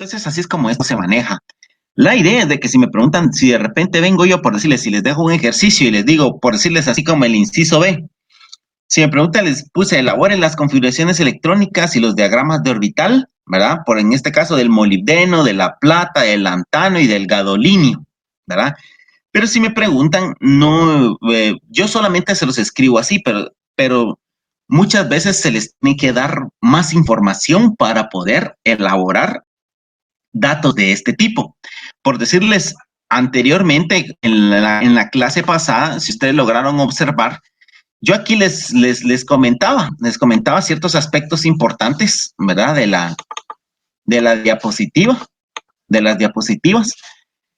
Entonces, así es como esto se maneja. La idea es de que si me preguntan, si de repente vengo yo, por decirles, si les dejo un ejercicio y les digo, por decirles así como el inciso B, si me preguntan, les puse, elaboren las configuraciones electrónicas y los diagramas de orbital, ¿verdad? Por en este caso del molibdeno, de la plata, del lantano y del gadolinio, ¿verdad? Pero si me preguntan, no, yo solamente se los escribo así, pero muchas veces se les tiene que dar más información para poder elaborar datos de este tipo. Por decirles, anteriormente, en la clase pasada, si ustedes lograron observar, yo aquí les comentaba ciertos aspectos importantes, ¿verdad? De la diapositiva, de las diapositivas.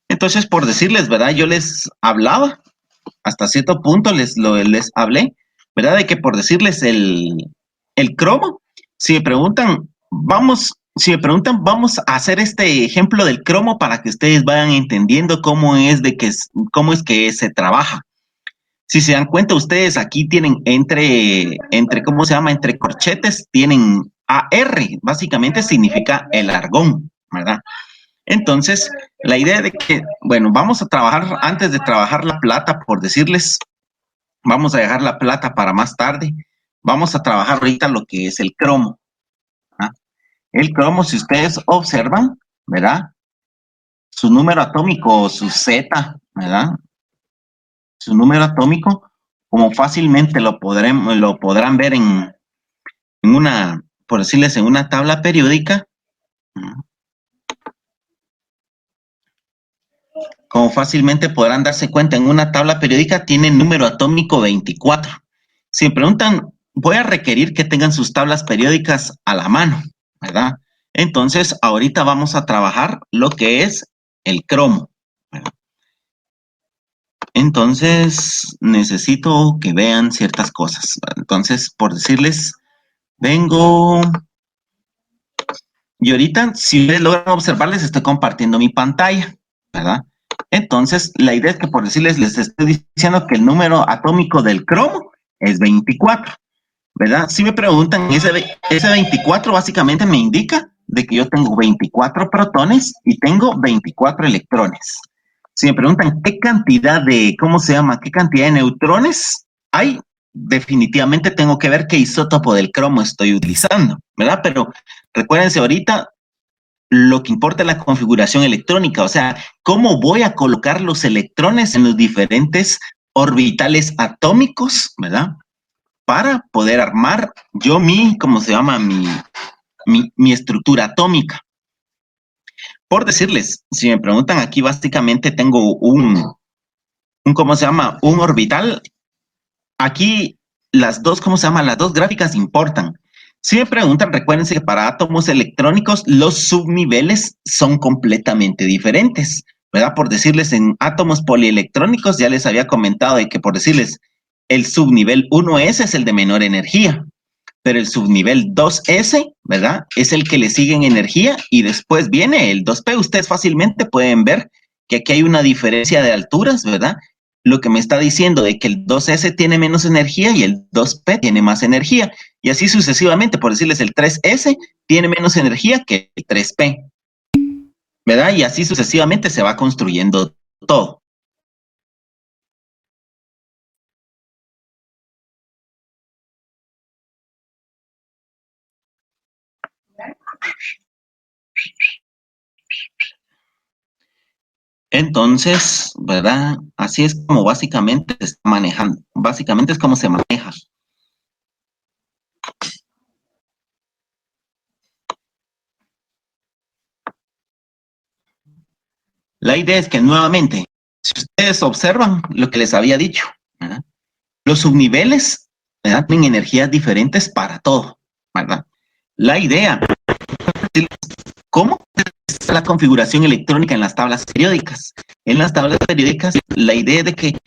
Entonces, por decirles, ¿verdad? Yo les hablaba, hasta cierto punto les hablé, ¿verdad? De que por decirles el cromo, si me preguntan, vamos a hacer este ejemplo del cromo para que ustedes vayan entendiendo cómo es que se trabaja. Si se dan cuenta ustedes, aquí tienen ¿cómo se llama? Entre corchetes, tienen AR, básicamente significa el argón, ¿verdad? Entonces, la idea de que, bueno, vamos a trabajar, antes de trabajar la plata, por decirles, vamos a dejar la plata para más tarde, vamos a trabajar ahorita lo que es el cromo, ¿verdad? El cromo, si ustedes observan, ¿verdad? Su número atómico, su Z, ¿verdad? Su número atómico, como fácilmente lo podrán ver en una, por decirles, en una tabla periódica, como fácilmente podrán darse cuenta, en una tabla periódica tiene número atómico 24. Si me preguntan, voy a requerir que tengan sus tablas periódicas a la mano, ¿verdad? Entonces, ahorita vamos a trabajar lo que es el cromo, ¿verdad? Entonces, necesito que vean ciertas cosas, ¿verdad? Entonces, por decirles, vengo... Y ahorita, si ustedes logran observar, les estoy compartiendo mi pantalla, ¿verdad? Entonces, la idea es que por decirles, les estoy diciendo que el número atómico del cromo es 24, ¿verdad? Si me preguntan, ese 24 básicamente me indica de que yo tengo 24 protones y tengo 24 electrones. Si me preguntan qué cantidad de, ¿cómo se llama? ¿Qué cantidad de neutrones hay? Definitivamente tengo que ver qué isótopo del cromo estoy utilizando, ¿verdad? Pero recuérdense ahorita, lo que importa es la configuración electrónica, o sea, cómo voy a colocar los electrones en los diferentes orbitales atómicos, ¿verdad? Para poder armar yo ¿cómo se llama? Mi estructura atómica. Por decirles, si me preguntan aquí, básicamente tengo ¿cómo se llama? Un orbital. Aquí ¿cómo se llama? Las dos gráficas importan. Si me preguntan, recuérdense que para átomos electrónicos los subniveles son completamente diferentes, ¿verdad? Por decirles, en átomos polielectrónicos ya les había comentado de que, por decirles, el subnivel 1S es el de menor energía, pero el subnivel 2S, ¿verdad? Es el que le sigue en energía y después viene el 2P. Ustedes fácilmente pueden ver que aquí hay una diferencia de alturas, ¿verdad? Lo que me está diciendo de que el 2S tiene menos energía y el 2P tiene más energía. Y así sucesivamente, por decirles, el 3S tiene menos energía que el 3P, ¿verdad? Y así sucesivamente se va construyendo todo. Entonces, ¿verdad? Así es como básicamente se está manejando. Básicamente es como se maneja. La idea es que nuevamente, si ustedes observan lo que les había dicho, ¿verdad? Los subniveles, ¿verdad? Tienen energías diferentes para todo, ¿verdad? La idea, ¿cómo es la configuración electrónica en las tablas periódicas? En las tablas periódicas, la idea es de que,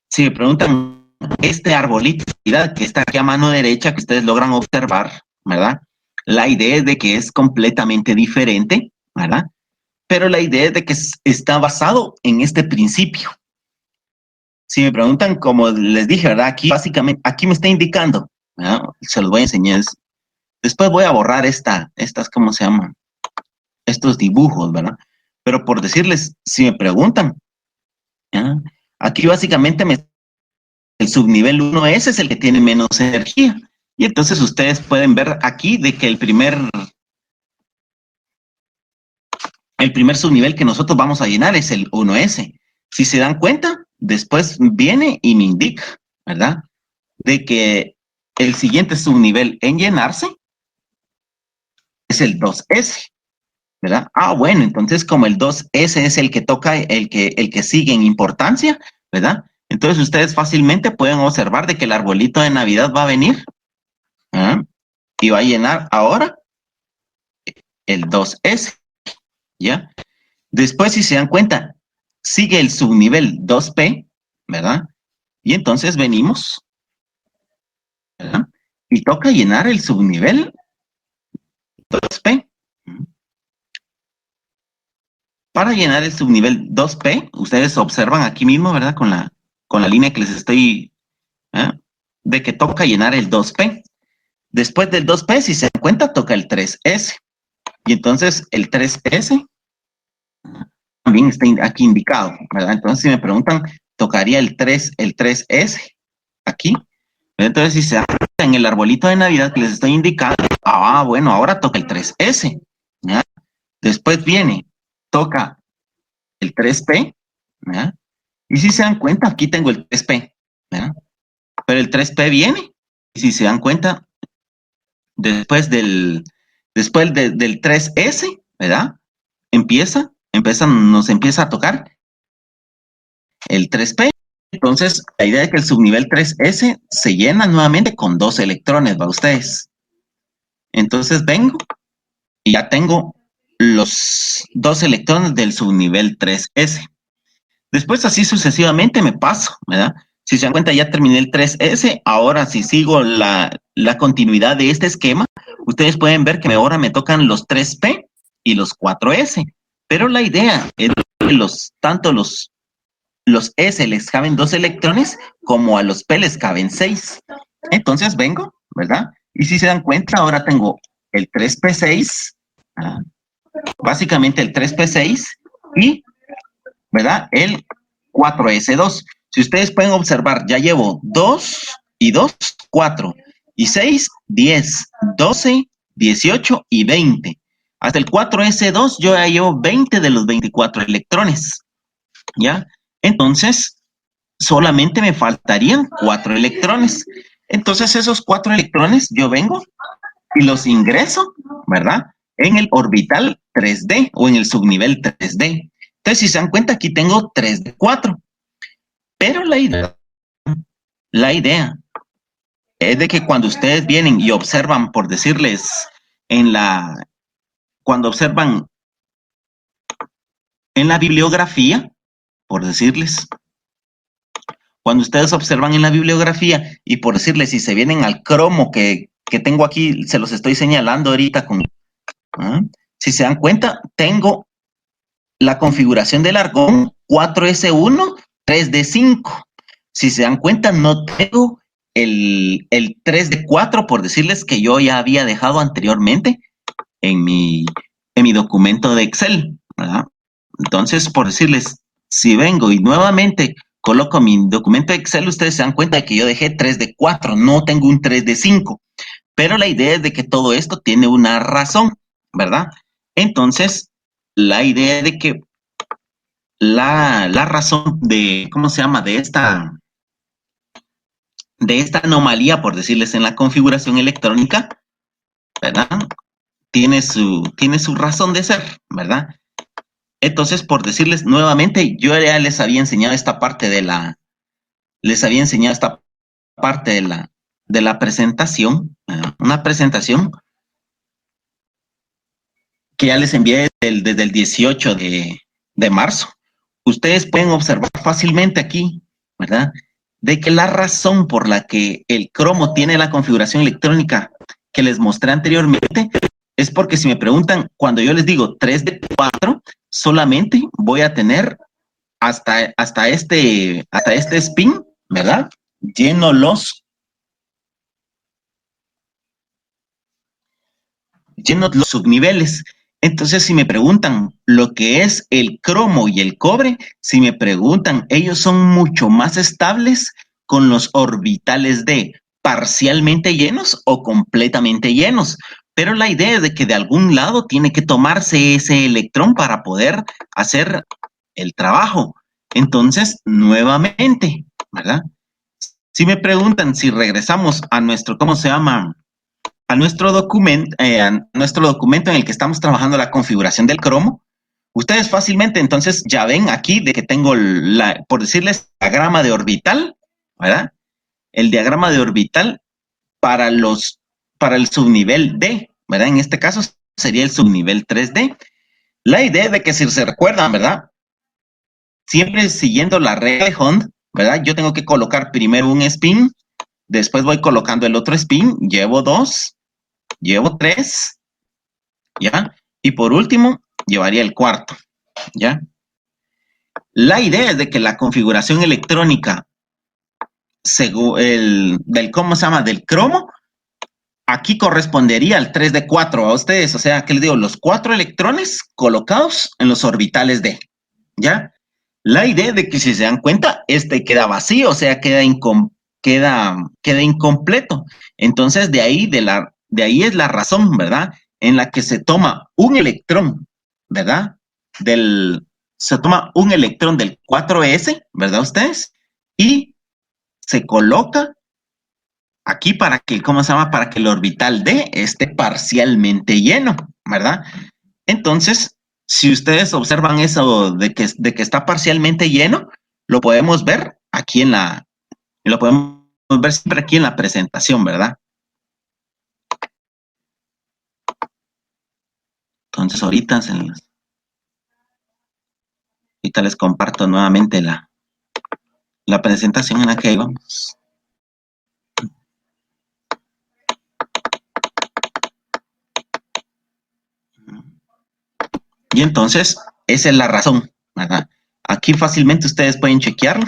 si me preguntan, este arbolito que está aquí a mano derecha, que ustedes logran observar, ¿verdad? La idea es de que es completamente diferente, ¿verdad? Pero la idea es de que está basado en este principio. Si me preguntan, como les dije, ¿verdad? Aquí básicamente, aquí me está indicando, ¿verdad? Se los voy a enseñar. Después voy a borrar estas, ¿cómo se llaman? estos dibujos, ¿verdad? Pero por decirles, si me preguntan, ¿ya? Aquí básicamente el subnivel 1S es el que tiene menos energía. Y entonces ustedes pueden ver aquí de que el primer subnivel que nosotros vamos a llenar es el 1S. Si se dan cuenta, después viene y me indica, ¿verdad? De que el siguiente subnivel en llenarse es el 2S, ¿verdad? Ah, bueno, entonces como el 2S es el que toca, el que sigue en importancia, ¿verdad? Entonces ustedes fácilmente pueden observar de que el arbolito de Navidad va a venir, ¿ah? Y va a llenar ahora el 2S, ¿ya? Después, si se dan cuenta, sigue el subnivel 2P, ¿verdad? Y entonces venimos, ¿verdad? Y toca llenar el subnivel 2P. Para llenar el subnivel 2P, ustedes observan aquí mismo, ¿verdad? Con la línea que les estoy, ¿eh? De que toca llenar el 2P. Después del 2P, si se dan cuenta, toca el 3S. Y entonces el 3S también está aquí indicado, ¿verdad? Entonces, si me preguntan, tocaría el 3S aquí. Entonces, si se dan cuenta en el arbolito de Navidad que les estoy indicando, bueno, ahora toca el 3S, ¿ya? Después viene, toca el 3P, ¿ya? Y si se dan cuenta, aquí tengo el 3P, ¿ya? Pero el 3P viene, y si se dan cuenta, después del 3S, ¿verdad? Nos empieza a tocar el 3P. Entonces, la idea es que el subnivel 3S se llena nuevamente con 2 electrones, ¿va ustedes? Entonces vengo y ya tengo los 2 electrones del subnivel 3S. Después así sucesivamente me paso, ¿verdad? Si se dan cuenta, ya terminé el 3S. Ahora, si sigo la continuidad de este esquema, ustedes pueden ver que ahora me tocan los 3P y los 4S. Pero la idea es que tanto los S les caben 2 electrones como a los P les caben 6. Entonces vengo, ¿verdad? Y si se dan cuenta, ahora tengo el 3P6, ¿ah? Básicamente el 3P6 y, ¿verdad? El 4S2. Si ustedes pueden observar, ya llevo 2 y 2, 4 y 6, 10, 12, 18 y 20. Hasta el 4S2 yo ya llevo 20 de los 24 electrones, ¿ya? Entonces, solamente me faltarían 4 electrones. Entonces, esos 4 electrones yo vengo y los ingreso, ¿verdad? En el orbital 3D o en el subnivel 3D. Entonces, si se dan cuenta, aquí tengo 3 de 4. Pero la idea es de que cuando ustedes vienen y observan, por decirles, cuando observan en la bibliografía, por decirles, cuando ustedes observan en la bibliografía y por decirles, si se vienen al cromo que tengo aquí, se los estoy señalando ahorita ¿ah? Si se dan cuenta, tengo la configuración del argón 4S1, 3D5. Si se dan cuenta, no tengo el 3D4, por decirles que yo ya había dejado anteriormente en mi documento de Excel, ¿verdad? Entonces, por decirles, si vengo y nuevamente coloco mi documento de Excel, ustedes se dan cuenta de que yo dejé 3D4, no tengo un 3D5. Pero la idea es de que todo esto tiene una razón, ¿verdad? Entonces, la idea de que la razón de, ¿cómo se llama? De esta anomalía, por decirles, en la configuración electrónica, ¿verdad? Tiene su razón de ser, ¿verdad? Entonces, por decirles nuevamente, yo ya les había enseñado esta parte de la presentación, ¿verdad? Una presentación que ya les envié desde el 18 de marzo. Ustedes pueden observar fácilmente aquí, ¿verdad? De que la razón por la que el cromo tiene la configuración electrónica que les mostré anteriormente es porque si me preguntan, cuando yo les digo 3 de 4, solamente voy a tener hasta este spin, ¿verdad? Lleno los subniveles. Entonces, si me preguntan lo que es el cromo y el cobre, si me preguntan, ellos son mucho más estables con los orbitales D parcialmente llenos o completamente llenos. Pero la idea es de que de algún lado tiene que tomarse ese electrón para poder hacer el trabajo. Entonces, nuevamente, ¿verdad? Si me preguntan si regresamos a nuestro, ¿cómo se llama? A nuestro documento en el que estamos trabajando la configuración del cromo, ustedes fácilmente entonces ya ven aquí de que tengo, por decirles, diagrama de orbital, ¿verdad? El diagrama de orbital para para el subnivel D, ¿verdad? En este caso sería el subnivel 3D. La idea de que si se recuerdan, ¿verdad? Siempre siguiendo la regla de Hund, ¿verdad? Yo tengo que colocar primero un spin, después voy colocando el otro spin, llevo 2, llevo 3, ¿ya? Y por último, llevaría el cuarto, ¿ya? La idea es de que la configuración electrónica según ¿cómo se llama? Del cromo, aquí correspondería al 3 de 4 a ustedes, o sea, que les digo, los 4 electrones colocados en los orbitales D, ¿ya? La idea de que si se dan cuenta, este queda vacío, o sea, queda incompleto. Entonces, de ahí es la razón, ¿verdad? En la que se toma un electrón, ¿verdad? Se toma un electrón del 4s, ¿verdad ustedes? Y se coloca aquí para que, ¿cómo se llama? Para que el orbital D esté parcialmente lleno, ¿verdad? Entonces, si ustedes observan eso de que está parcialmente lleno, lo podemos ver aquí lo podemos ver siempre aquí en la presentación, ¿verdad? Entonces, ahorita les comparto nuevamente la presentación en la que íbamos. Y entonces, esa es la razón, ¿verdad? Aquí fácilmente ustedes pueden chequearlo.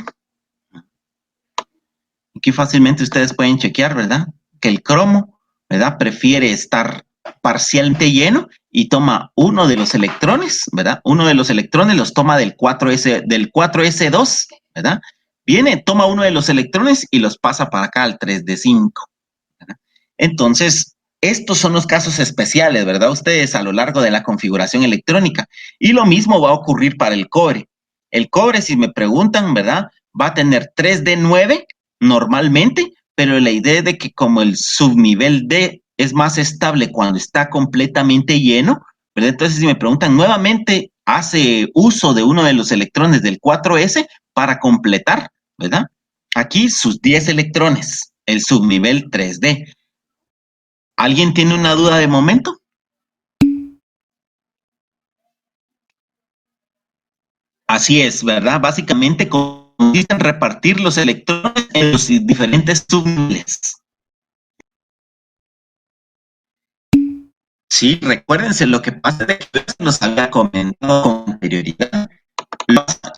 Aquí fácilmente ustedes pueden chequear, ¿verdad? Que el cromo, ¿verdad? Prefiere estar parcialmente lleno y toma uno de los electrones, ¿verdad? Uno de los electrones los toma del 4s2, ¿verdad? Viene, toma uno de los electrones y los pasa para acá al 3d5, ¿verdad? Entonces, estos son los casos especiales, ¿verdad? Ustedes a lo largo de la configuración electrónica. Y lo mismo va a ocurrir para el cobre. El cobre, si me preguntan, ¿verdad? Va a tener 3d9 normalmente, pero la idea es de que como el subnivel D es más estable cuando está completamente lleno, ¿verdad? Entonces, si me preguntan nuevamente, hace uso de uno de los electrones del 4s para completar, ¿verdad? Aquí sus 10 electrones, el subnivel 3D. ¿Alguien tiene una duda de momento? Así es, ¿verdad? Básicamente consiste en repartir los electrones en los diferentes subniveles. Sí, recuérdense, lo que pasa es que nos había comentado con anterioridad,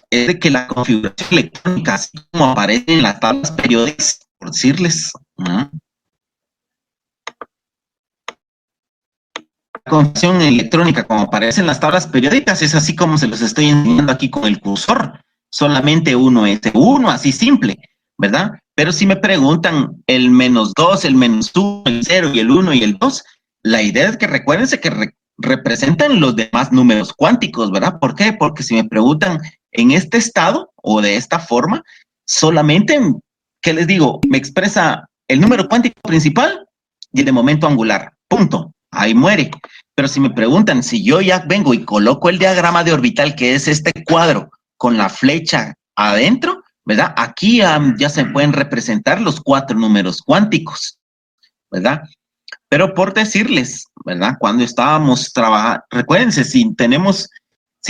es de que la configuración electrónica, así como aparece en las tablas periódicas, por decirles, ¿no? La configuración electrónica, como aparece en las tablas periódicas, es así como se los estoy enseñando aquí con el cursor, solamente uno es uno, así simple, ¿verdad? Pero si me preguntan el -2, el -1, el 0 y el 1 y el 2, la idea es que recuérdense que representan los demás números cuánticos, ¿verdad? ¿Por qué? Porque si me preguntan en este estado o de esta forma, solamente, ¿qué les digo? Me expresa el número cuántico principal y el de momento angular, punto, ahí muere. Pero si me preguntan si yo ya vengo y coloco el diagrama de orbital, que es este cuadro con la flecha adentro, ¿verdad? Aquí ya se pueden representar los 4 números cuánticos, ¿verdad? Pero por decirles, ¿verdad? Cuando estábamos trabajando, recuérdense, si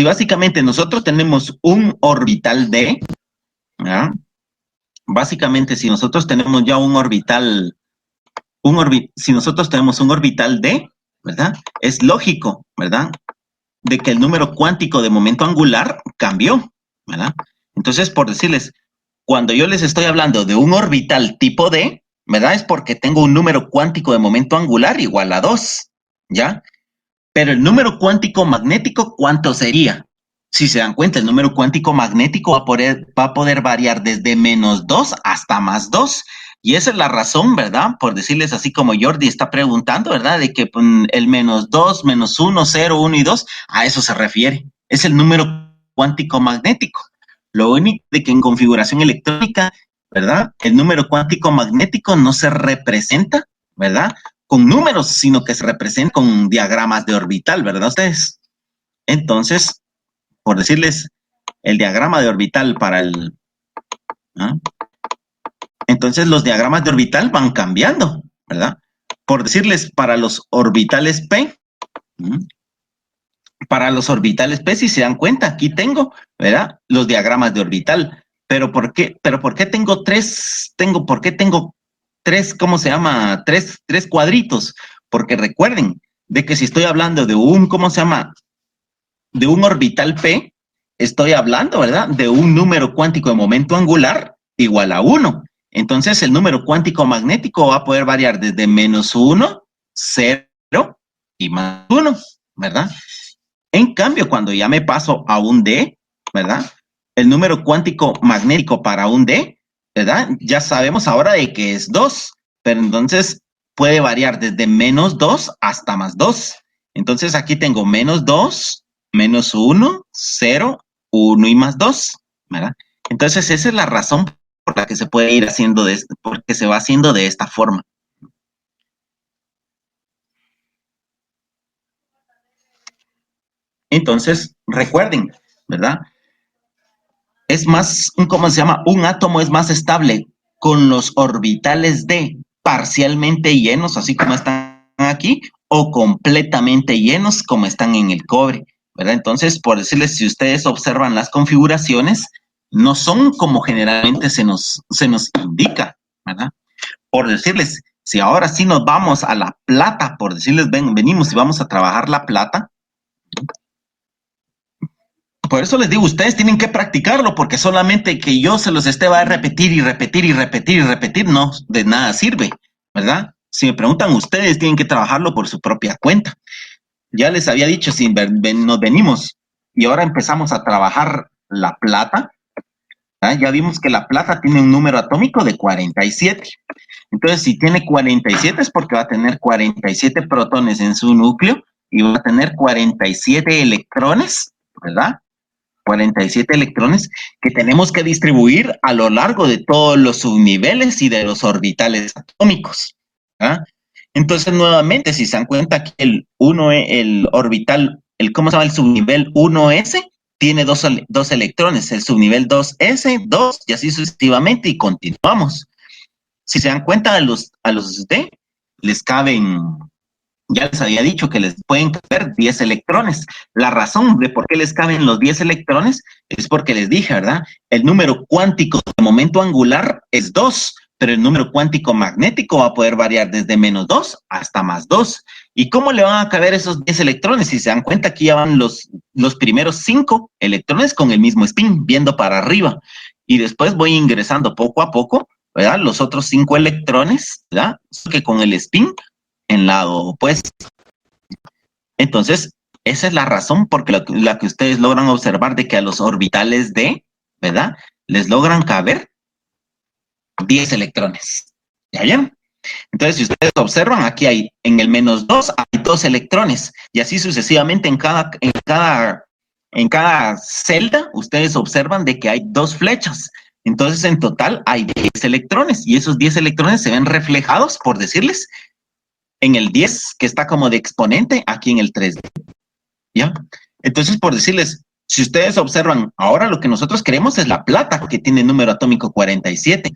básicamente nosotros tenemos un orbital D, ¿verdad? Básicamente si nosotros tenemos ya si nosotros tenemos un orbital D, ¿verdad? Es lógico, ¿verdad? De que el número cuántico de momento angular cambió, ¿verdad? Entonces, por decirles, cuando yo les estoy hablando de un orbital tipo D, ¿verdad? Es porque tengo un número cuántico de momento angular igual a 2, ¿ya? Pero el número cuántico magnético, ¿cuánto sería? Si se dan cuenta, el número cuántico magnético va a poder variar desde -2 hasta +2. Y esa es la razón, ¿verdad? Por decirles así como Jordi está preguntando, ¿verdad? De que el -2, -1, 0, 1 y 2, a eso se refiere. Es el número cuántico magnético. Lo único de que en configuración electrónica, ¿verdad? El número cuántico magnético no se representa, ¿verdad? Con números, sino que se representa con diagramas de orbital, ¿verdad ustedes? Entonces, por decirles, el diagrama de orbital para el... ¿no? Entonces, los diagramas de orbital van cambiando, ¿verdad? Por decirles, para los orbitales P, ¿no? Para los orbitales P, si se dan cuenta, aquí tengo, ¿verdad? Los diagramas de orbital. ¿Por qué tengo tres, ¿cómo se llama? Tres cuadritos. Porque recuerden de que si estoy hablando de un, ¿cómo se llama? De un orbital P, estoy hablando, ¿verdad? De un número cuántico de momento angular igual a 1. Entonces, el número cuántico magnético va a poder variar desde -1, 0 y +1, ¿verdad? En cambio, cuando ya me paso a un D, ¿verdad? El número cuántico magnético para un D, ¿verdad? Ya sabemos ahora de que es 2, pero entonces puede variar desde -2 hasta +2. Entonces aquí tengo -2, -1, 0, 1 y +2, ¿verdad? Entonces esa es la razón por la que se puede ir haciendo porque se va haciendo de esta forma. Entonces, recuerden, ¿verdad? Es más, ¿cómo se llama? Un átomo es más estable con los orbitales D parcialmente llenos, así como están aquí, o completamente llenos, como están en el cobre, ¿verdad? Entonces, por decirles, si ustedes observan las configuraciones, no son como generalmente se nos indica, ¿verdad? Por decirles, si ahora sí nos vamos a la plata, por decirles, venimos y vamos a trabajar la plata, por eso les digo, ustedes tienen que practicarlo, porque solamente que yo se los esté va a repetir y repetir y repetir y repetir, no, de nada sirve, ¿verdad? Si me preguntan, ustedes tienen que trabajarlo por su propia cuenta. Ya les había dicho, si nos venimos y ahora empezamos a trabajar la plata, ¿verdad? Ya vimos que la plata tiene un número atómico de 47. Entonces, si tiene 47 es porque va a tener 47 protones en su núcleo y va a tener 47 electrones, ¿verdad? 47 electrones que tenemos que distribuir a lo largo de todos los subniveles y de los orbitales atómicos. ¿Ah? Entonces, nuevamente, si se dan cuenta que el orbital, ¿cómo se llama? El subnivel 1s tiene dos electrones, el subnivel 2s, 2 y así sucesivamente y continuamos. Si se dan cuenta, a los D les caben, ya les había dicho que les pueden caber 10 electrones. La razón de por qué les caben los 10 electrones es porque les dije, ¿verdad? El número cuántico de momento angular es 2, pero el número cuántico magnético va a poder variar desde -2 hasta +2. ¿Y cómo le van a caber esos 10 electrones? Si se dan cuenta, aquí ya van los primeros 5 electrones con el mismo spin, viendo para arriba. Y después voy ingresando poco a poco, ¿verdad? Los otros 5 electrones, ¿verdad? Que con el spin en lado opuesto. Entonces, esa es la razón por la que ustedes logran observar de que a los orbitales D, ¿verdad? Les logran caber 10 electrones. ¿Ya vieron? Entonces, si ustedes observan, aquí hay en el -2 hay 2 electrones y así sucesivamente en cada celda, ustedes observan de que hay 2 flechas. Entonces, en total hay 10 electrones y esos 10 electrones se ven reflejados, por decirles, en el 10, que está como de exponente, aquí en el 3D. ¿Ya? Entonces, por decirles, si ustedes observan, ahora lo que nosotros queremos es la plata, que tiene número atómico 47.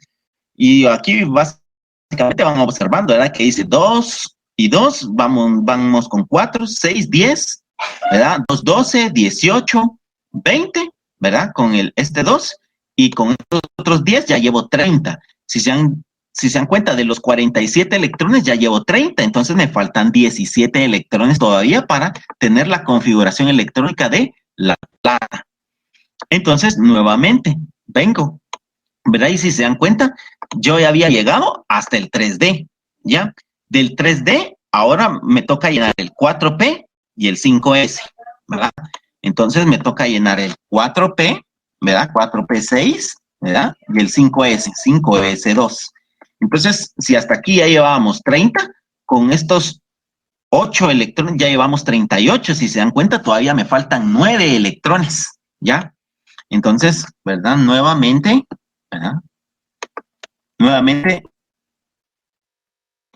Y aquí básicamente van observando, ¿verdad? Que dice 2 y 2, vamos con 4, 6, 10, ¿verdad? 2, 12, 18, 20, ¿verdad? Con este 2 y con estos otros 10 ya llevo 30. Si se dan cuenta, de los 47 electrones ya llevo 30, entonces me faltan 17 electrones todavía para tener la configuración electrónica de la plata. Entonces, nuevamente, vengo, ¿verdad? Y si se dan cuenta, yo ya había llegado hasta el 3D, ¿ya? Del 3D, ahora me toca llenar el 4P y el 5s, ¿verdad? Entonces me toca llenar el 4p, ¿verdad? 4p6, ¿verdad? Y el 5s, 5s2. Entonces, si hasta aquí ya llevábamos 30, con estos 8 electrones ya llevamos 38. Si se dan cuenta, todavía me faltan 9 electrones, ¿ya? Entonces, ¿verdad? Nuevamente, ¿verdad? Nuevamente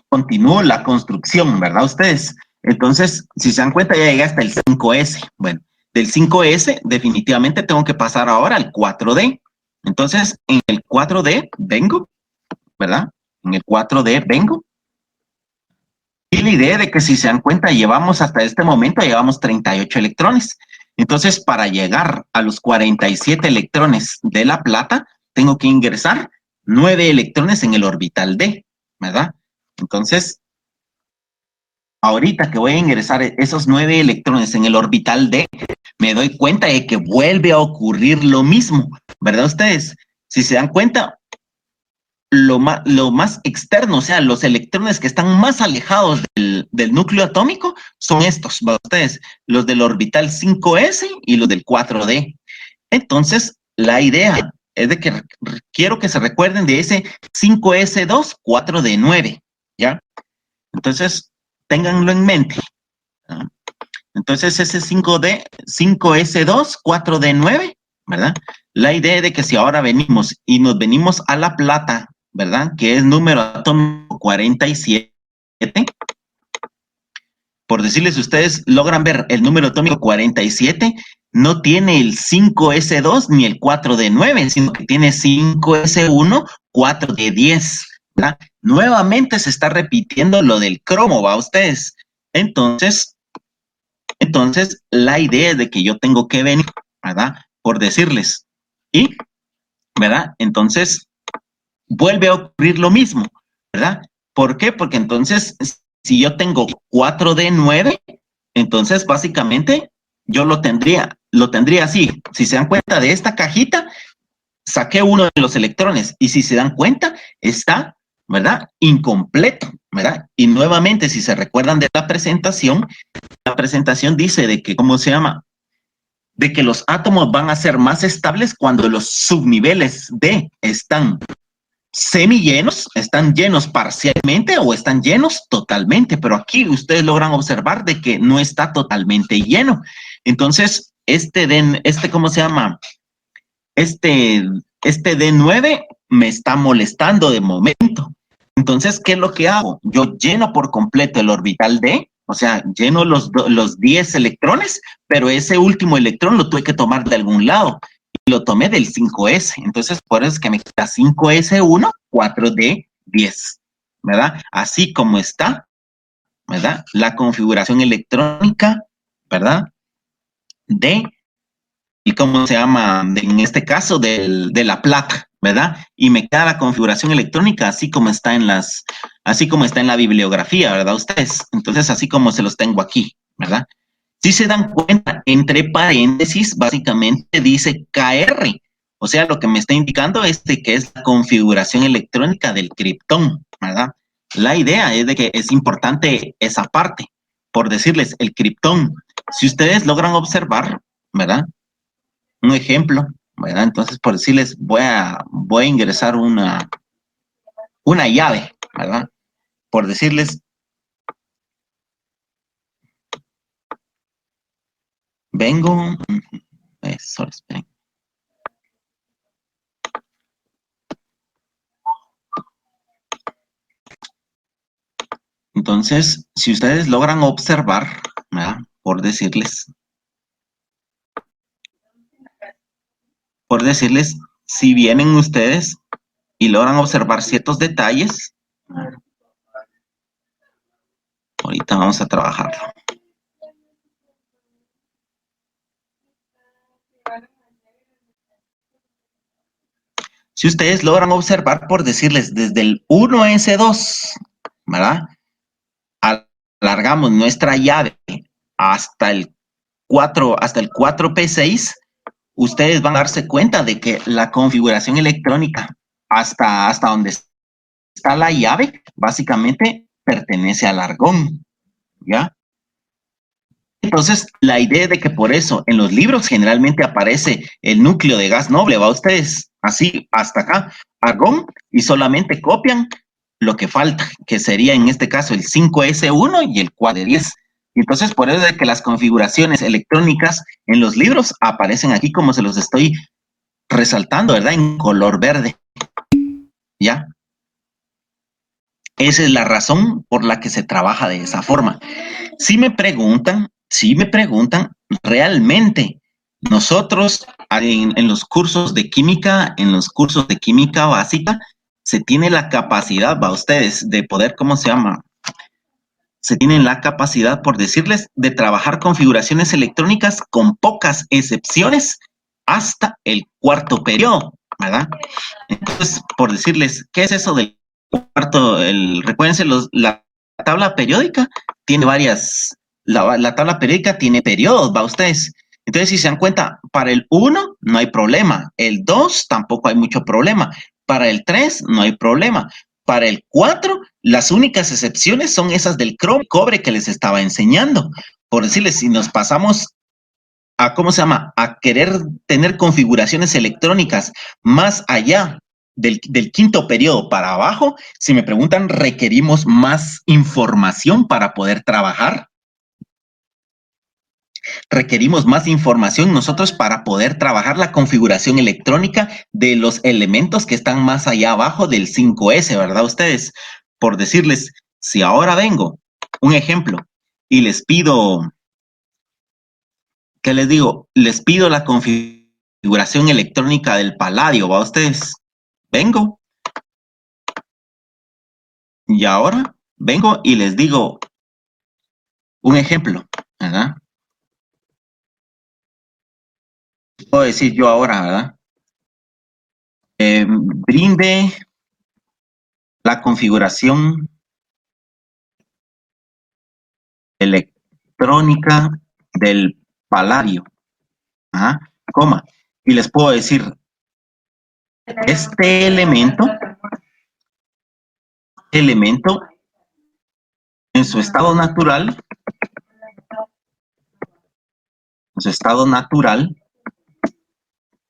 continúo la construcción, ¿verdad? Ustedes. Entonces, si se dan cuenta, ya llegué hasta el 5S. Bueno, del 5S definitivamente tengo que pasar ahora al 4D. Entonces, en el 4D vengo, ¿verdad? En el 4D vengo. Y la idea de que si se dan cuenta, llevamos hasta este momento, llevamos 38 electrones. Entonces, para llegar a los 47 electrones de la plata, tengo que ingresar 9 electrones en el orbital D, ¿verdad? Entonces, ahorita que voy a ingresar esos 9 electrones en el orbital D, me doy cuenta de que vuelve a ocurrir lo mismo, ¿verdad ustedes? Si se dan cuenta, lo más externo, o sea, los electrones que están más alejados del núcleo atómico son estos, ¿verdad ustedes? Los del orbital 5s y los del 4d. Entonces, la idea es de que quiero que se recuerden de ese 5s2, 4d9, ¿ya? Entonces, ténganlo en mente, ¿no? Entonces, ese 5s2, 4d9, ¿verdad? La idea es de que si ahora venimos y nos venimos a la plata, ¿verdad? Que es número atómico 47, por decirles, ustedes logran ver el número atómico 47, no tiene el 5s2 ni el 4d9, sino que tiene 5s1, 4d10, ¿verdad? Nuevamente se está repitiendo lo del cromo, ¿va ustedes? Entonces, la idea es de que yo tengo que venir, ¿verdad? Por decirles. Y, ¿verdad? Entonces, vuelve a ocurrir lo mismo, ¿verdad? ¿Por qué? Porque entonces, si yo tengo 4d9, entonces básicamente yo lo tendría así. Si se dan cuenta de esta cajita, saqué uno de los electrones y si se dan cuenta, está, ¿verdad? Incompleto, ¿verdad? Y nuevamente, si se recuerdan de la presentación dice de que, ¿cómo se llama? De que los átomos van a ser más estables cuando los subniveles D están semillenos, están llenos parcialmente o están llenos totalmente, pero aquí ustedes logran observar de que no está totalmente lleno. Entonces, ¿cómo se llama? Este D9 me está molestando de momento. Entonces, ¿qué es lo que hago? Yo lleno por completo el orbital D, o sea, lleno los 10 electrones, pero ese último electrón lo tuve que tomar de algún lado. Y lo tomé del 5s. Entonces, por eso es que me queda 5s1, 4d10, ¿verdad? Así como está, ¿verdad? La configuración electrónica, ¿verdad? De y cómo se llama, en este caso, de la plata, ¿verdad? Y me queda la configuración electrónica así como está en la bibliografía, ¿verdad? Ustedes. Entonces, así como se los tengo aquí, ¿verdad? Si se dan cuenta, entre paréntesis, básicamente dice KR. O sea, lo que me está indicando es de que es la configuración electrónica del criptón, ¿verdad? La idea es de que es importante esa parte. Por decirles, el criptón, si ustedes logran observar, ¿verdad? Un ejemplo, ¿verdad? Entonces, por decirles, voy a ingresar una llave, ¿verdad? Por decirles, vengo, solo esperen. Entonces, si ustedes logran observar, ¿verdad? Por decirles, si vienen ustedes y logran observar ciertos detalles, ahorita vamos a trabajarlo. Si ustedes logran observar, por decirles, desde el 1S2, ¿verdad? Alargamos nuestra llave hasta el 4P6, ustedes van a darse cuenta de que la configuración electrónica hasta donde está la llave, básicamente pertenece al argón, ¿ya? Entonces, la idea de que por eso en los libros generalmente aparece el núcleo de gas noble, va ustedes así hasta acá, argón, y solamente copian lo que falta, que sería en este caso el 5S1 y el 4S10. Entonces, por eso es que las configuraciones electrónicas en los libros aparecen aquí como se los estoy resaltando, ¿verdad? En color verde. ¿Ya? Esa es la razón por la que se trabaja de esa forma. Si me preguntan, realmente nosotros en los cursos de química, en los cursos de química básica, se tiene la capacidad, va ustedes, de poder, ¿cómo se llama? Se tienen la capacidad, por decirles, de trabajar configuraciones electrónicas con pocas excepciones hasta el cuarto periodo, ¿verdad? Entonces, por decirles, ¿qué es eso del cuarto? Recuérdense, la tabla periódica tiene varias, la tabla periódica tiene periodos, ¿va ustedes? Entonces, si se dan cuenta, para el 1 no hay problema, el 2 tampoco hay mucho problema, para el 3 no hay problema, para el 4 las únicas excepciones son esas del cobre que les estaba enseñando. Por decirles, si nos pasamos a, ¿cómo se llama? A querer tener configuraciones electrónicas más allá del quinto periodo para abajo, si me preguntan, ¿requerimos más información para poder trabajar? Requerimos más información nosotros para poder trabajar la configuración electrónica de los elementos que están más allá abajo del 5S, ¿verdad ustedes? Por decirles, si ahora vengo, un ejemplo, y les pido, ¿qué les digo? Les pido la configuración electrónica del paladio, ¿va ustedes? Vengo, y ahora vengo y les digo un ejemplo, ¿verdad? Puedo decir yo ahora, ¿verdad? Brinde la configuración electrónica del paladio, ¿ah? Coma, y les puedo decir, este elemento en su estado natural,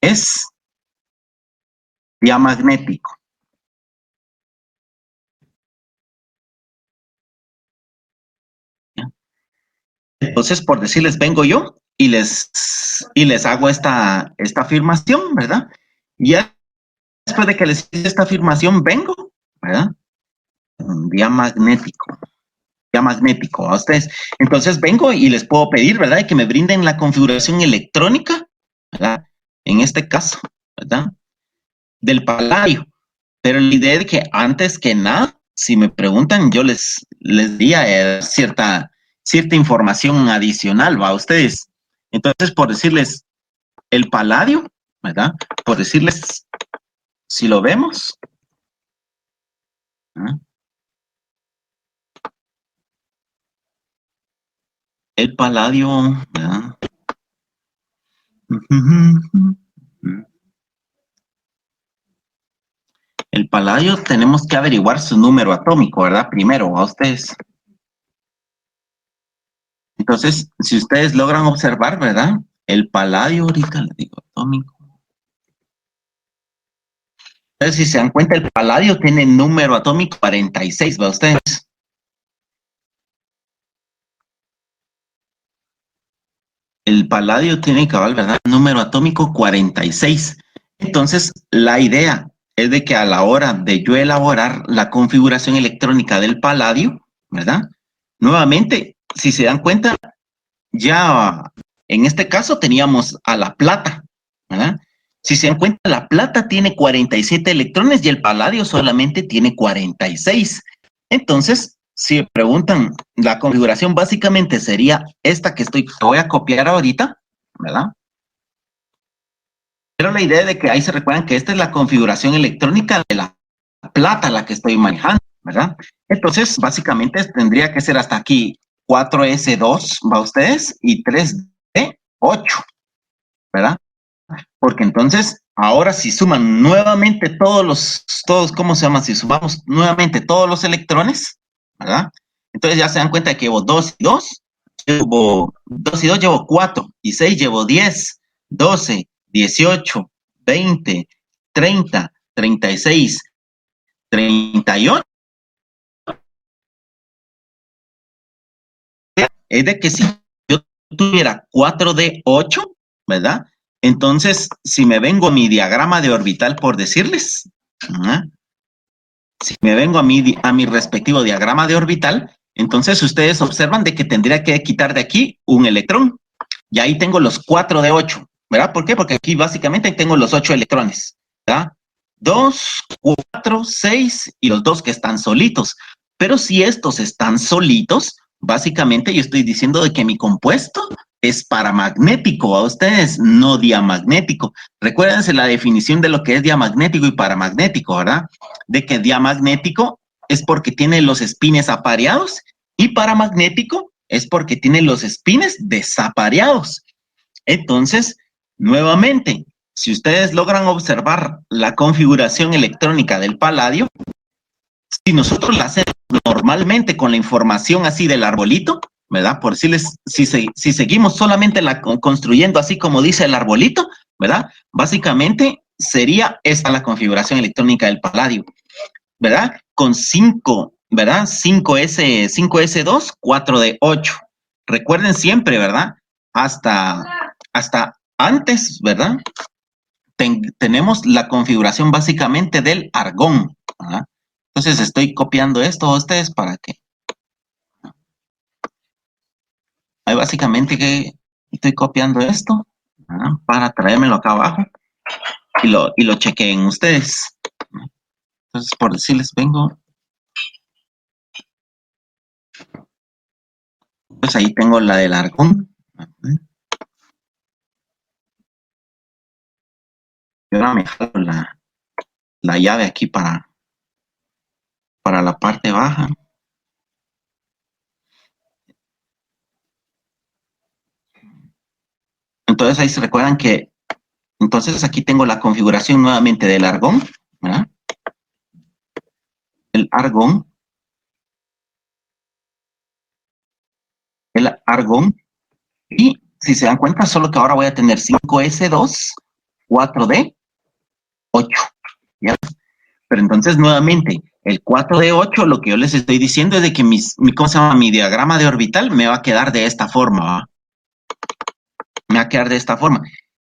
es diamagnético. Entonces, por decirles, vengo yo y les hago esta afirmación, ¿verdad? Y ya después de que les hice esta afirmación, vengo, ¿verdad? Diamagnético a ustedes. Entonces vengo y les puedo pedir, ¿verdad? Que me brinden la configuración electrónica, ¿verdad? En este caso, ¿verdad? Del paladio. Pero la idea es que antes que nada, si me preguntan, yo les diría cierta información adicional, ¿va? A ustedes. Entonces, por decirles, el paladio, ¿verdad? Por decirles, si lo vemos, ¿verdad? El paladio, ¿verdad? El paladio tenemos que averiguar su número atómico, ¿verdad? Primero, a ustedes. Entonces, si ustedes logran observar, ¿verdad? El paladio, ahorita les digo atómico. Entonces, si se dan cuenta, el paladio tiene número atómico 46, ¿va ustedes? El paladio tiene cabal, ¿verdad? Número atómico 46. Entonces, la idea es de que a la hora de yo elaborar la configuración electrónica del paladio, ¿verdad? Nuevamente, si se dan cuenta, ya en este caso teníamos a la plata, ¿verdad? Si se dan cuenta, la plata tiene 47 electrones y el paladio solamente tiene 46. Entonces, si me preguntan, la configuración básicamente sería esta que voy a copiar ahorita, ¿verdad? Pero la idea de que ahí se recuerdan que esta es la configuración electrónica de la plata la que estoy manejando, ¿verdad? Entonces, básicamente tendría que ser hasta aquí 4S2, ¿va ustedes? Y 3D8, ¿verdad? Porque entonces, ahora si suman nuevamente ¿cómo se llama? Si sumamos nuevamente todos los electrones, ¿verdad? Entonces ya se dan cuenta de que llevo 2 y 2, llevo 2 y 2 llevo 4, y 6 llevo 10, 12, 18, 20, 30, 36, 38. Es de que si yo tuviera 4 de 8, ¿verdad? Entonces, si me vengo a mi diagrama de orbital, por decirles, ¿verdad? Si me vengo a mi respectivo diagrama de orbital, entonces ustedes observan de que tendría que quitar de aquí un electrón. Y ahí tengo los 4 de 8, ¿verdad? ¿Por qué? Porque aquí básicamente tengo los 8 electrones, ¿verdad? 2, 4, 6 y los 2 que están solitos. Pero si estos están solitos, básicamente yo estoy diciendo de que mi compuesto es paramagnético, a ustedes no diamagnético. Recuérdense la definición de lo que es diamagnético y paramagnético, ¿verdad? De que diamagnético es porque tiene los espines apareados y paramagnético es porque tiene los espines desapareados. Entonces, nuevamente, si ustedes logran observar la configuración electrónica del paladio, si nosotros la hacemos normalmente con la información así del arbolito, ¿verdad? Por decirles, si seguimos solamente construyendo así como dice el arbolito, ¿verdad? Básicamente sería esta la configuración electrónica del paladio, ¿verdad? Con 5, ¿verdad? 5S2, 4 de 8. Recuerden siempre, ¿verdad? Hasta antes, ¿verdad? Tenemos la configuración básicamente del argón, ¿verdad? Entonces estoy copiando esto a ustedes para que... Ahí básicamente que estoy copiando esto, ¿verdad? Para traérmelo acá abajo y lo chequeen ustedes. Entonces, por decirles, vengo... Pues ahí tengo la del argón. Y ahora me jalo la llave aquí para la parte baja. Entonces ahí se recuerdan que, entonces aquí tengo la configuración nuevamente del argón, ¿verdad? El argón, y si se dan cuenta, solo que ahora voy a tener 5S2, 4D, 8, ¿ya? Pero entonces nuevamente, el 4 de 8, lo que yo les estoy diciendo es de que ¿cómo se llama? Mi diagrama de orbital me va a quedar de esta forma, ¿va? Me va a quedar de esta forma.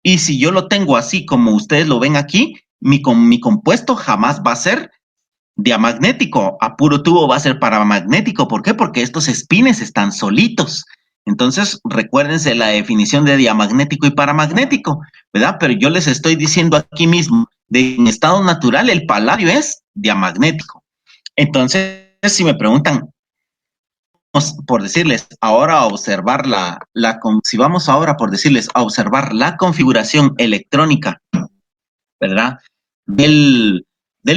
Y si yo lo tengo así como ustedes lo ven aquí, mi compuesto jamás va a ser diamagnético, a puro tubo va a ser paramagnético. ¿Por qué? Porque estos espines están solitos. Entonces, recuérdense la definición de diamagnético y paramagnético, ¿verdad? Pero yo les estoy diciendo aquí mismo, en estado natural, el paladio es diamagnético. Entonces, si me preguntan, por decirles, ahora a observar si vamos ahora por decirles, a observar la configuración electrónica, ¿verdad? Del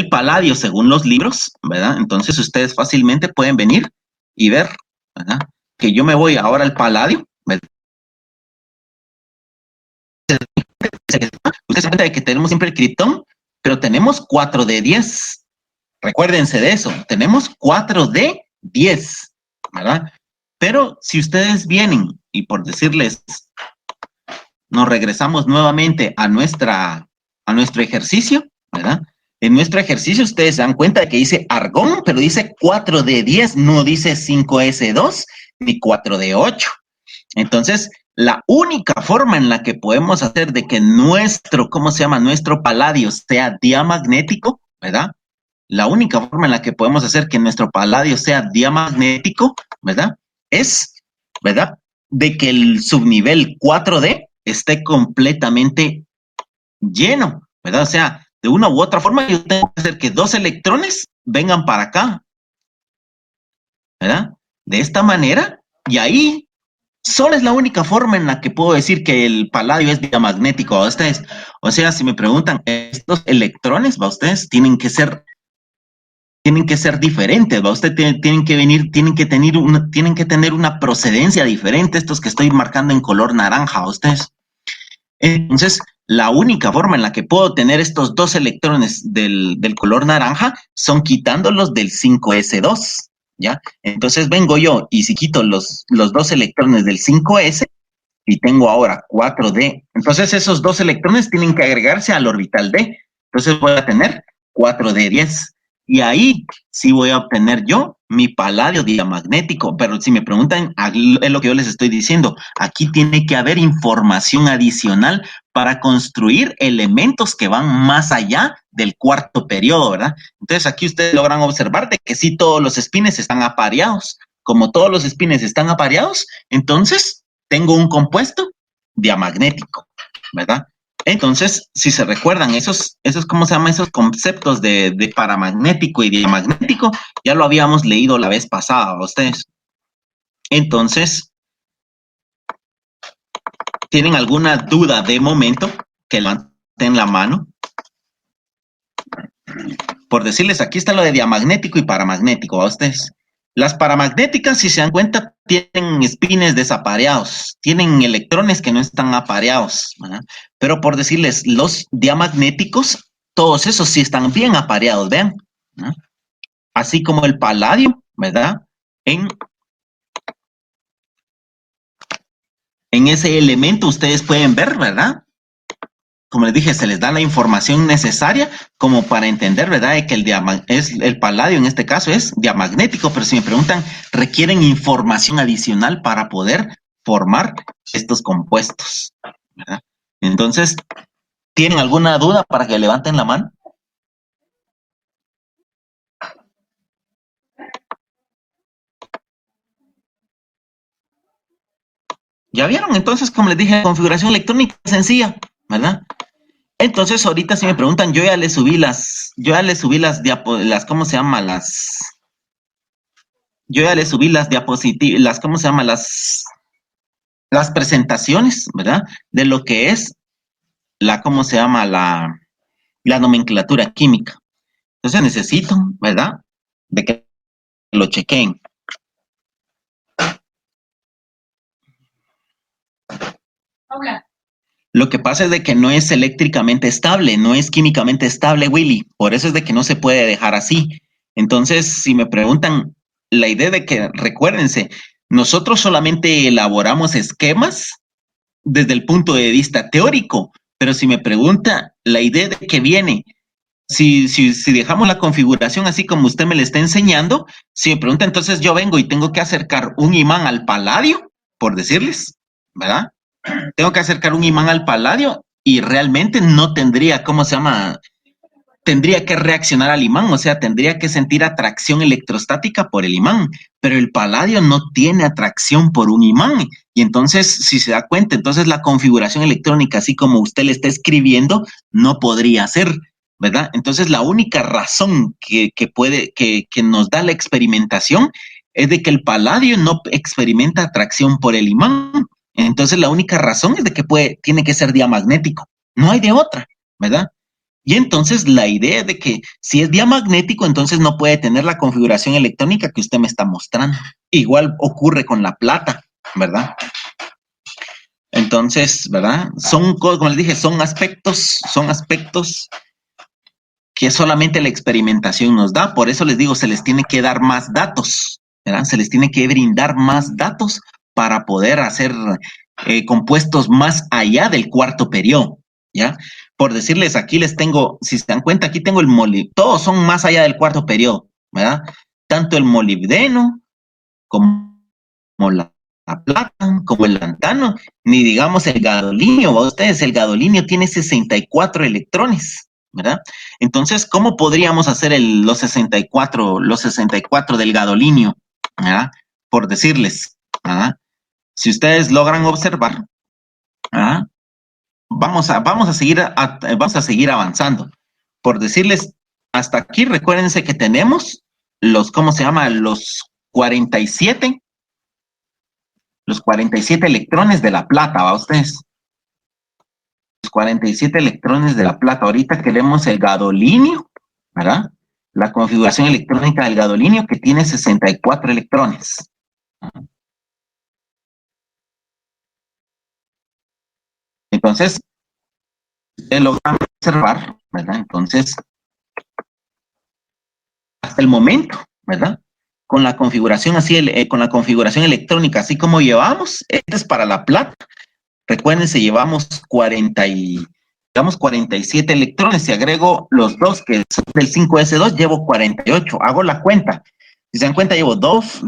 paladio según los libros, ¿verdad? Entonces ustedes fácilmente pueden venir y ver, ¿verdad? Que yo me voy ahora al paladio, ¿verdad? Ustedes se cuenta de que tenemos siempre el criptón, pero tenemos 4 de 10. Recuérdense de eso, tenemos 4 de 10, ¿verdad? Pero si ustedes vienen y por decirles, nos regresamos nuevamente a nuestro ejercicio, ¿verdad? En nuestro ejercicio ustedes se dan cuenta de que dice argón, pero dice 4 de 10, no dice 5S2 ni 4 de 8. Entonces, la única forma en la que podemos hacer de que nuestro paladio sea diamagnético, ¿verdad? La única forma en la que podemos hacer que nuestro paladio sea diamagnético, ¿verdad? Es, ¿verdad? De que el subnivel 4D esté completamente lleno, ¿verdad? O sea, de una u otra forma yo tengo que hacer que 2 electrones vengan para acá, ¿verdad? De esta manera, y ahí solo es la única forma en la que puedo decir que el paladio es diamagnético a ustedes. O sea, si me preguntan, estos electrones, ¿va? Ustedes tienen que ser diferentes, ¿va? Ustedes tienen que tener una procedencia diferente, estos que estoy marcando en color naranja a ustedes. Entonces, la única forma en la que puedo tener estos 2 electrones del color naranja son quitándolos del 5S2, ¿ya? Entonces vengo yo y si quito los dos electrones del 5s y tengo ahora 4d, entonces esos dos electrones tienen que agregarse al orbital d. Entonces voy a tener 4d10. Y ahí sí voy a obtener yo mi paladio diamagnético. Pero si me preguntan, es lo que yo les estoy diciendo. Aquí tiene que haber información adicional para construir elementos que van más allá del cuarto periodo, ¿verdad? Entonces aquí ustedes logran observar de que sí todos los espines están apareados. Como todos los espines están apareados, entonces tengo un compuesto diamagnético, ¿verdad? Entonces, si se recuerdan, ¿cómo se llama? Esos conceptos de paramagnético y diamagnético, ya lo habíamos leído la vez pasada, ustedes. Entonces, ¿tienen alguna duda de momento? Que levanten la mano. Por decirles, aquí está lo de diamagnético y paramagnético, ¿a ustedes? Las paramagnéticas, si se dan cuenta, tienen espines desapareados, tienen electrones que no están apareados, ¿verdad? Pero por decirles, los diamagnéticos, todos esos sí están bien apareados, vean, ¿no? Así como el paladio, ¿verdad? En ese elemento ustedes pueden ver, ¿verdad? Como les dije, se les da la información necesaria como para entender, ¿verdad? De que el paladio en este caso es diamagnético, pero si me preguntan, requieren información adicional para poder formar estos compuestos, ¿verdad? Entonces, ¿tienen alguna duda para que levanten la mano? ¿Ya vieron? Entonces, como les dije, configuración electrónica sencilla, ¿verdad? Entonces, ahorita si me preguntan, ¿cómo se llama? Yo ya le subí las diapositivas, ¿cómo se llama? Las presentaciones, ¿verdad? De lo que es ¿cómo se llama? La nomenclatura química. Entonces necesito, ¿verdad? De que lo chequen. Hola. Lo que pasa es de que no es eléctricamente estable, no es químicamente estable, Willy. Por eso es de que no se puede dejar así. Entonces, si me preguntan, la idea de que, recuérdense, nosotros solamente elaboramos esquemas desde el punto de vista teórico, pero si me pregunta la idea de que viene, si dejamos la configuración así como usted me la está enseñando, si me pregunta, entonces yo vengo y tengo que acercar un imán al paladio, por decirles, ¿verdad? Tengo que acercar un imán al paladio y realmente no tendría, ¿cómo se llama? Tendría que reaccionar al imán, o sea, tendría que sentir atracción electrostática por el imán, pero el paladio no tiene atracción por un imán. Y entonces, si se da cuenta, entonces la configuración electrónica, así como usted le está escribiendo, no podría ser, ¿verdad? Entonces, la única razón que nos da la experimentación es de que el paladio no experimenta atracción por el imán. Entonces, la única razón es de que tiene que ser diamagnético. No hay de otra, ¿verdad? Y entonces la idea de que si es diamagnético, entonces no puede tener la configuración electrónica que usted me está mostrando. Igual ocurre con la plata, ¿verdad? Entonces, ¿verdad? Como les dije, son aspectos que solamente la experimentación nos da. Por eso les digo, se les tiene que dar más datos, ¿verdad? Se les tiene que brindar más datos para poder hacer compuestos más allá del cuarto periodo, ¿ya? Por decirles, aquí les tengo, si se dan cuenta, aquí tengo el molibdeno, todos son más allá del cuarto periodo, ¿verdad? Tanto el molibdeno como la plata, como el lantano, ni digamos el gadolinio, ustedes, el gadolinio tiene 64 electrones, ¿verdad? Entonces, ¿cómo podríamos hacer los 64 del gadolinio, ¿verdad? Por decirles, ¿verdad? Si ustedes logran observar, ¿verdad? Vamos a seguir avanzando. Por decirles, hasta aquí recuérdense que tenemos ¿cómo se llama? Los 47 electrones de la plata, ¿va ustedes? Los 47 electrones de la plata. Ahorita queremos el gadolinio, ¿verdad? La configuración electrónica del gadolinio que tiene 64 electrones. Entonces, ustedes logran observar, ¿verdad? Entonces, hasta el momento, ¿verdad? con la configuración así, con la configuración electrónica, así como llevamos. Este es para la plata. Recuérdense, llevamos 47 electrones. Si agrego los dos que son del 5s2, llevo 48. Hago la cuenta. Si se dan cuenta, llevo 2,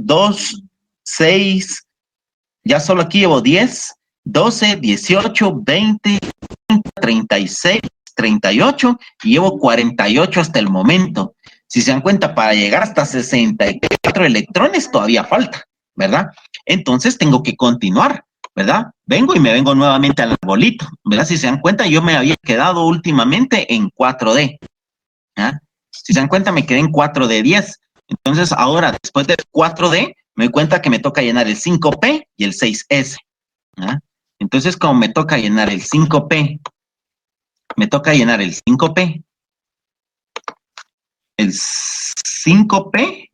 6, ya solo aquí llevo 10, 12, 18, 20, 36, 38 y llevo 48 hasta el momento. Si se dan cuenta, para llegar hasta 64 electrones todavía falta, ¿verdad? Entonces tengo que continuar, ¿verdad? Vengo y me vengo nuevamente al arbolito, ¿verdad? Si se dan cuenta, yo me había quedado últimamente en 4D, ¿ah? Si se dan cuenta, me quedé en 4D 10. Entonces ahora, después del 4D, me doy cuenta que me toca llenar el 5P y el 6S, ¿ah? Entonces, como me toca llenar el 5P, me toca llenar el 5P, el 5P,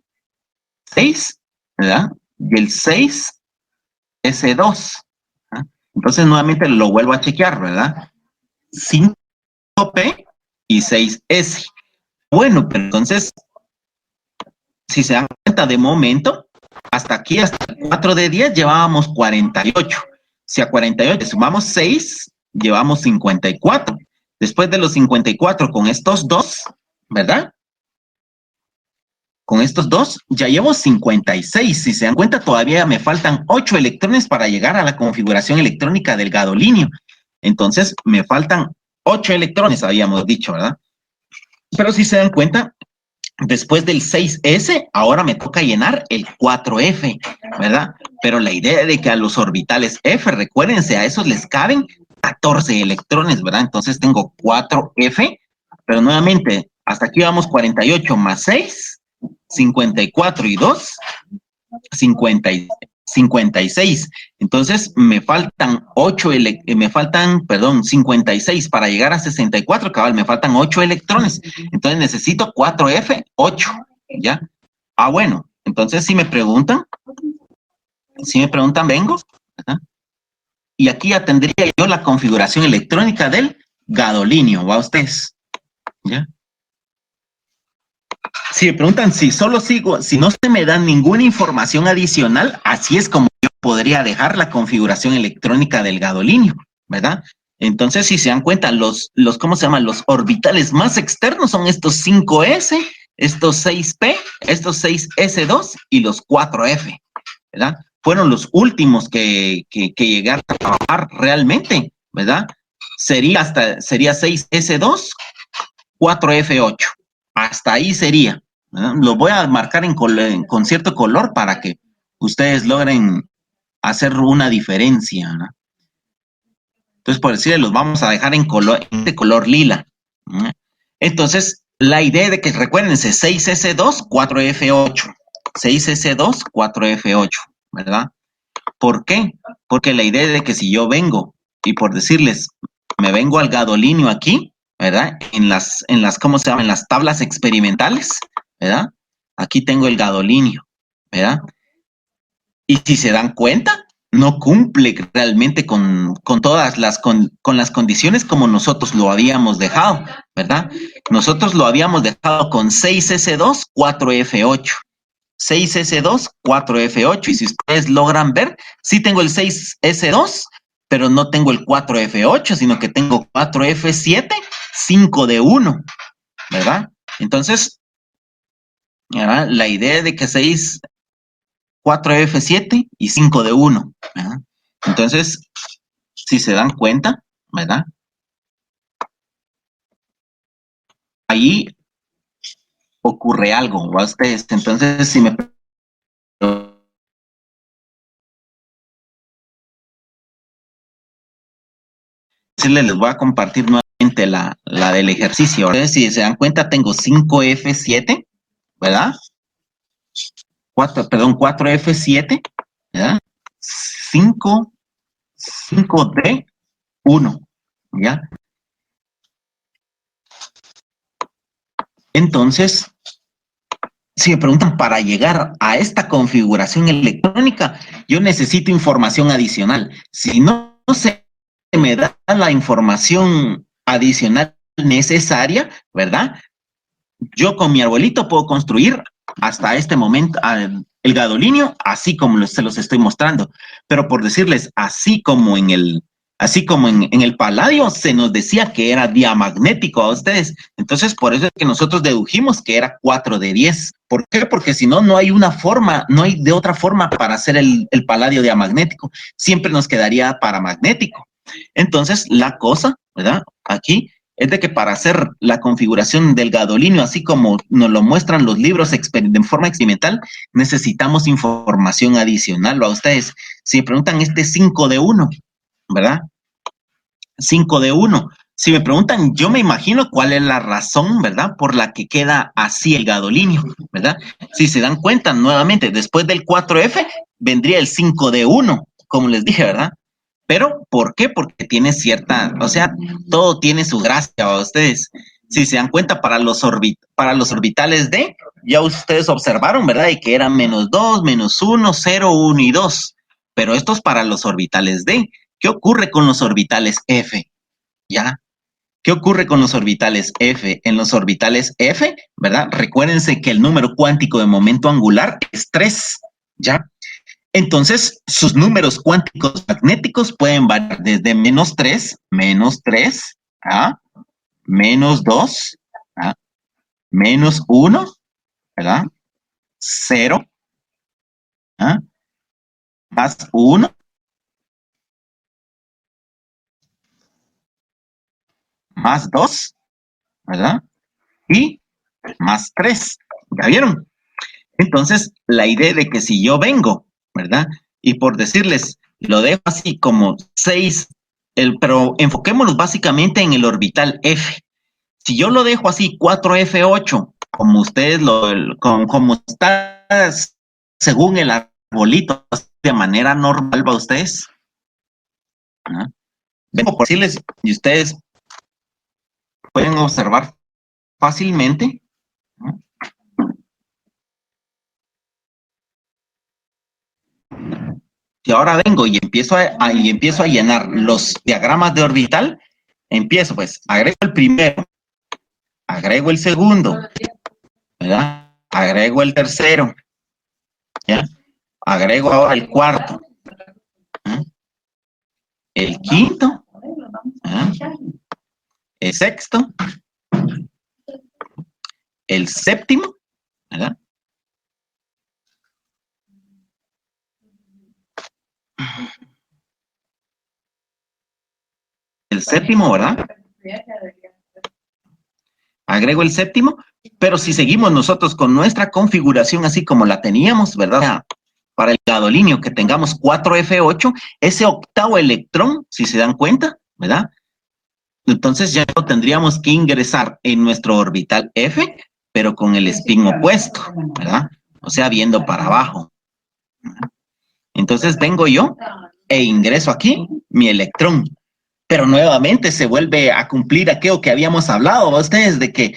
6, ¿verdad? Y el 6S2. ¿Ah? Entonces, nuevamente lo vuelvo a chequear, ¿verdad? 5P y 6S. Bueno, pero entonces, si se dan cuenta de momento, hasta aquí, hasta el 4 de 10, llevábamos 48. Si a 48 le sumamos 6, llevamos 54. Después de los 54 con estos dos, ¿verdad? Con estos dos ya llevo 56. Si se dan cuenta, todavía me faltan 8 electrones para llegar a la configuración electrónica del gadolinio. Entonces, me faltan 8 electrones, habíamos dicho, ¿verdad? Pero si se dan cuenta, después del 6S, ahora me toca llenar el 4F, ¿verdad? Pero la idea de que a los orbitales F, recuérdense, a esos les caben 14 electrones, ¿verdad? Entonces tengo 4F, pero nuevamente, hasta aquí vamos 48 más 6, 54 y 2, 56. Entonces me faltan 56 para llegar a 64, cabal, me faltan 8 electrones. Entonces necesito 4F, 8, ¿ya? Ah, bueno, entonces si me preguntan, vengo, ¿verdad? Y aquí ya tendría yo la configuración electrónica del gadolinio, ¿va ustedes? ¿Ya? Si me preguntan si solo sigo, si no se me da ninguna información adicional, así es como yo podría dejar la configuración electrónica del gadolinio, ¿verdad? Entonces, si se dan cuenta, ¿cómo se llaman? Los orbitales más externos son estos 5S, estos 6P, estos 6S2 y los 4F, ¿verdad? Fueron los últimos que llegaron a trabajar realmente, ¿verdad? Sería 6S2, 4F8. Hasta ahí sería. ¿No? Lo voy a marcar con cierto color para que ustedes logren hacer una diferencia, ¿no? Entonces, por decirles, los vamos a dejar en de color lila, ¿no? Entonces, la idea de que recuérdense, 6S2, 4F8. 6S2, 4F8, ¿verdad? ¿Por qué? Porque la idea de que si yo vengo, y por decirles, me vengo al gadolinio aquí, ¿verdad? ¿Cómo se llama? En las tablas experimentales, ¿verdad? Aquí tengo el gadolinio, ¿verdad? Y si se dan cuenta, no cumple realmente con todas las condiciones como nosotros lo habíamos dejado, ¿verdad? Nosotros lo habíamos dejado con 6S2, 4F8. 6S2, 4F8. Y si ustedes logran ver, sí tengo el 6S2, pero no tengo el 4F8, sino que tengo 4F7, 5D1, ¿verdad? Entonces, ¿verdad? La idea de que 4F7 y 5D1, ¿verdad? Entonces, si se dan cuenta, ¿verdad? Ahí ocurre algo, ¿va ustedes? Entonces, si me les voy a compartir nuevamente la del ejercicio. Entonces, si se dan cuenta, tengo 5F7, ¿verdad? 4F7, ¿verdad? 5D1, ¿ya? Entonces, si me preguntan, para llegar a esta configuración electrónica, yo necesito información adicional. Si no se me da la información adicional necesaria, ¿verdad? Yo con mi arbolito puedo construir hasta este momento, el gadolinio, así como se los estoy mostrando. Pero por decirles, así como en el paladio se nos decía que era diamagnético a ustedes. Entonces, por eso es que nosotros dedujimos que era 4 de 10. ¿Por qué? Porque si no, no hay una forma, no hay de otra forma para hacer el paladio diamagnético. Siempre nos quedaría paramagnético. Entonces, la cosa, ¿verdad? Aquí es de que para hacer la configuración del gadolinio, así como nos lo muestran los libros de forma experimental, necesitamos información adicional a ustedes. Si me preguntan este 5 de 1, ¿verdad? 5 de 1. Si me preguntan, yo me imagino cuál es la razón, ¿verdad? Por la que queda así el gadolinio, ¿verdad? Si se dan cuenta, nuevamente, después del 4F vendría el 5 de 1, como les dije, ¿verdad? Pero, ¿por qué? Porque tiene cierta, o sea, todo tiene su gracia a ustedes. Si se dan cuenta, para los orbitales D, ya ustedes observaron, ¿verdad? Y que eran -2, -1, 0, 1 y 2. Pero esto es para los orbitales D. ¿Qué ocurre con los orbitales F? ¿Ya? ¿Qué ocurre con los orbitales F? En los orbitales F, ¿verdad? Recuérdense que el número cuántico de momento angular es 3, ¿ya? Entonces, sus números cuánticos magnéticos pueden variar desde -3, a -2, a -1, ¿verdad? 0, ¿ah? +1, +2, ¿verdad? Y +3. ¿Ya vieron? Entonces, la idea de que si yo vengo, ¿verdad? Y por decirles, lo dejo así como 6, pero enfoquémonos básicamente en el orbital F. Si yo lo dejo así 4F8, como ustedes como está según el arbolito, de manera normal, ¿va ustedes? ¿Ah? Vengo por decirles, y ustedes pueden observar fácilmente. ¿No? Si ahora vengo y empiezo a llenar los diagramas de orbital, empiezo pues, agrego el primero, agrego el segundo, ¿verdad? Agrego el tercero, ¿ya? Agrego ahora el cuarto, ¿eh? El quinto, ¿eh? El sexto, el séptimo, ¿verdad? El séptimo, ¿verdad? Agrego el séptimo, pero si seguimos nosotros con nuestra configuración así como la teníamos, ¿verdad? Para el gadolinio que tengamos 4F8, ese octavo electrón, si se dan cuenta, ¿verdad? Entonces ya lo tendríamos que ingresar en nuestro orbital F, pero con el spin opuesto, ¿verdad? O sea, viendo para abajo. Entonces vengo yo e ingreso aquí mi electrón. Pero nuevamente se vuelve a cumplir aquello que habíamos hablado, ¿va ustedes? De que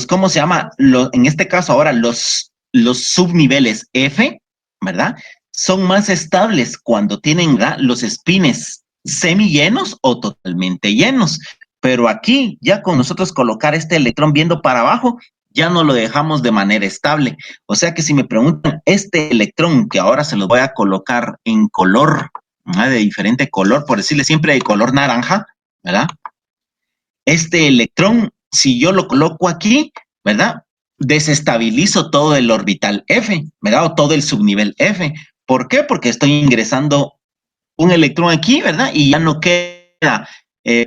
¿cómo se llama? En este caso ahora, los subniveles F, ¿verdad? Son más estables cuando tienen los spines semillenos o totalmente llenos. Pero aquí, ya con nosotros colocar este electrón viendo para abajo, ya no lo dejamos de manera estable. O sea que si me preguntan, este electrón que ahora se lo voy a colocar en color, de diferente color, por decirle siempre de color naranja, ¿verdad? Este electrón, si yo lo coloco aquí, ¿verdad? Desestabilizo todo el orbital F, ¿verdad? O todo el subnivel F. ¿Por qué? Porque estoy ingresando un electrón aquí, ¿verdad? Y ya no queda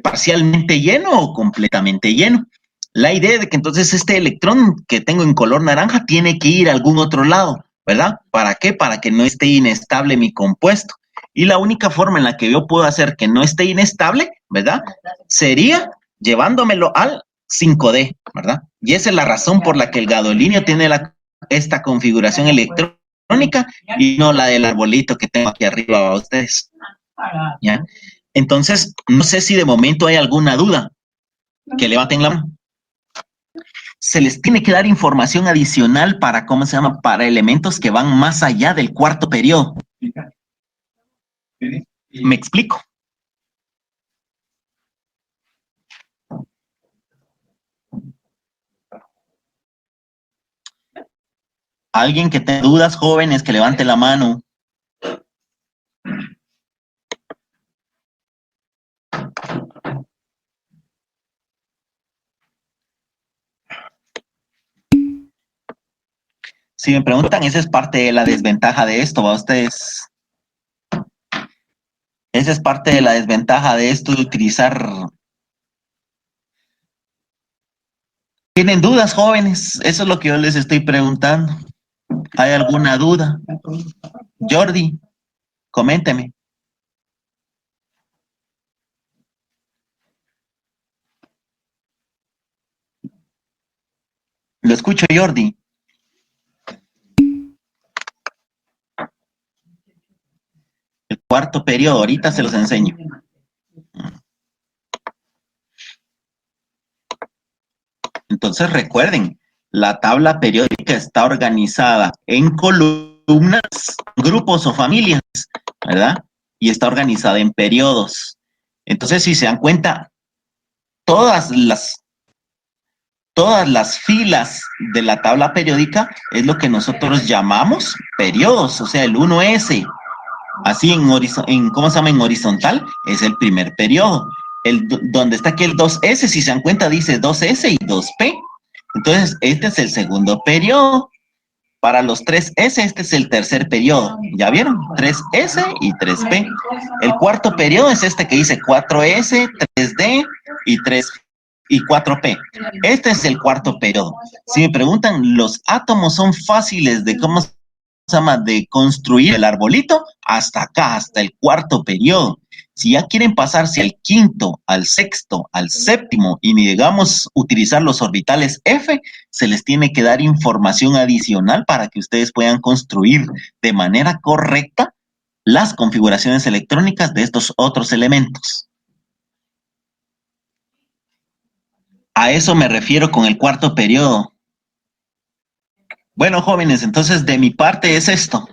parcialmente lleno o completamente lleno. La idea de que entonces este electrón que tengo en color naranja tiene que ir a algún otro lado, ¿verdad? ¿Para qué? Para que no esté inestable mi compuesto. Y la única forma en la que yo puedo hacer que no esté inestable, ¿verdad? Sería llevándomelo al 5D, ¿verdad? Y esa es la razón por la que el gadolinio tiene esta configuración electrónica y no la del arbolito que tengo aquí arriba a ustedes. ¿Ya? Entonces, no sé si de momento hay alguna duda. Que levanten la mano. Se les tiene que dar información adicional para, ¿cómo se llama? Para elementos que van más allá del cuarto periodo. ¿Me explico? Alguien que tenga dudas, jóvenes, que levante la mano. Si me preguntan, esa es parte de la desventaja de esto, ¿va ustedes? Esa es parte de la desventaja de esto de utilizar. ¿Tienen dudas, jóvenes? Eso es lo que yo les estoy preguntando. ¿Hay alguna duda? Jordi, coménteme. Lo escucho, Jordi. El cuarto periodo, ahorita se los enseño. Entonces recuerden, la tabla periódica está organizada en columnas, grupos o familias, ¿verdad? Y está organizada en periodos. Entonces, si se dan cuenta, todas las, todas las filas de la tabla periódica es lo que nosotros llamamos periodos, o sea, el 1S. Así ¿cómo se llama? En horizontal es el primer periodo. Donde está aquí el 2S, si se dan cuenta, dice 2S y 2P. Entonces, este es el segundo periodo. Para los 3S, este es el tercer periodo. ¿Ya vieron? 3S y 3P. El cuarto periodo es este que dice 4S, 3D y 3 y 4P. Este es el cuarto periodo. Si me preguntan, los átomos son fáciles de cómo se llama de construir el arbolito hasta acá, hasta el cuarto periodo. Si ya quieren pasarse al quinto, al sexto, al séptimo y ni digamos utilizar los orbitales F, se les tiene que dar información adicional para que ustedes puedan construir de manera correcta las configuraciones electrónicas de estos otros elementos. A eso me refiero con el cuarto periodo. Bueno, jóvenes, entonces de mi parte es esto.